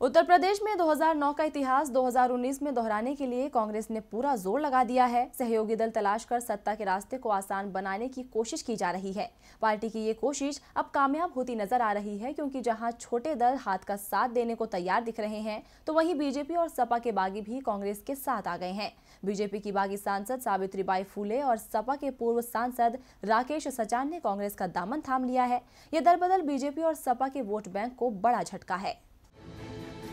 उत्तर प्रदेश में 2009 का इतिहास 2019 में दोहराने के लिए कांग्रेस ने पूरा जोर लगा दिया है। सहयोगी दल तलाश कर सत्ता के रास्ते को आसान बनाने की कोशिश की जा रही है। पार्टी की ये कोशिश अब कामयाब होती नजर आ रही है, क्योंकि जहां छोटे दल हाथ का साथ देने को तैयार दिख रहे हैं, तो वहीं बीजेपी और सपा के बागी भी कांग्रेस के साथ आ गए हैं। बीजेपी की बागी सांसद सावित्रीबाई फूले और सपा के पूर्व सांसद राकेश सचान ने कांग्रेस का दामन थाम लिया है। ये दलबदल बीजेपी और सपा के वोट बैंक को बड़ा झटका है।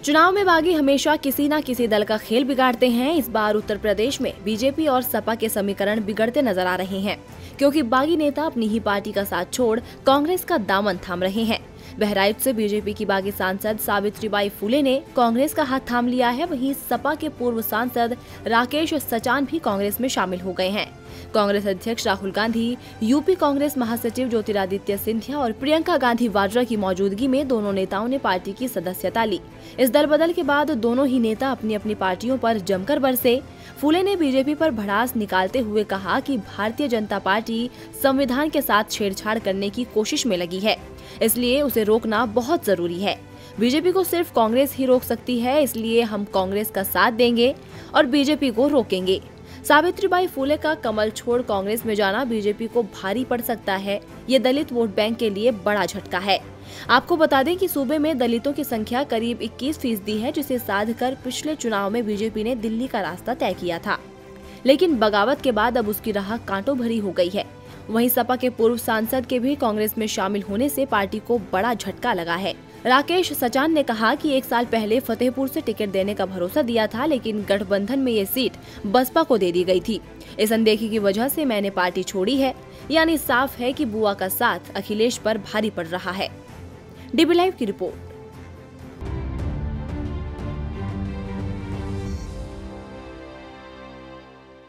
चुनाव में बागी हमेशा किसी न किसी दल का खेल बिगाड़ते हैं। इस बार उत्तर प्रदेश में बीजेपी और सपा के समीकरण बिगड़ते नजर आ रहे हैं, क्योंकि बागी नेता अपनी ही पार्टी का साथ छोड़ कांग्रेस का दामन थाम रहे हैं। बहराइच से बीजेपी की बागी सांसद सावित्रीबाई फूले ने कांग्रेस का हाथ थाम लिया है। वहीं सपा के पूर्व सांसद राकेश सचान भी कांग्रेस में शामिल हो गए हैं। कांग्रेस अध्यक्ष राहुल गांधी, यूपी कांग्रेस महासचिव ज्योतिरादित्य सिंधिया और प्रियंका गांधी वाड्रा की मौजूदगी में दोनों नेताओं ने पार्टी की सदस्यता ली। इस दल बदल के बाद दोनों ही नेता अपनी अपनी पार्टियों पर जमकर बरसे। फूले ने बीजेपी पर भड़ास निकालते हुए कहा कि भारतीय जनता पार्टी संविधान के साथ छेड़छाड़ करने की कोशिश में लगी है, इसलिए उसे रोकना बहुत जरूरी है। बीजेपी को सिर्फ कांग्रेस ही रोक सकती है, इसलिए हम कांग्रेस का साथ देंगे और बीजेपी को रोकेंगे। सावित्रीबाई फूले का कमल छोड़ कांग्रेस में जाना बीजेपी को भारी पड़ सकता है। ये दलित वोट बैंक के लिए बड़ा झटका है। आपको बता दें कि सूबे में दलितों की संख्या करीब 21% है, जिसे साध कर पिछले चुनाव में बीजेपी ने दिल्ली का रास्ता तय किया था। लेकिन बगावत के बाद अब उसकी राह कांटों भरी हो गई है। वहीं सपा के पूर्व सांसद के भी कांग्रेस में शामिल होने से पार्टी को बड़ा झटका लगा है। राकेश सचान ने कहा कि 1 साल पहले फतेहपुर से टिकट देने का भरोसा दिया था, लेकिन गठबंधन में ये सीट बसपा को दे दी गई थी। इस अनदेखी की वजह से मैंने पार्टी छोड़ी है। यानी साफ है कि बुआ का साथ अखिलेश पर भारी पड़ रहा है। डीबी लाइव की रिपोर्ट।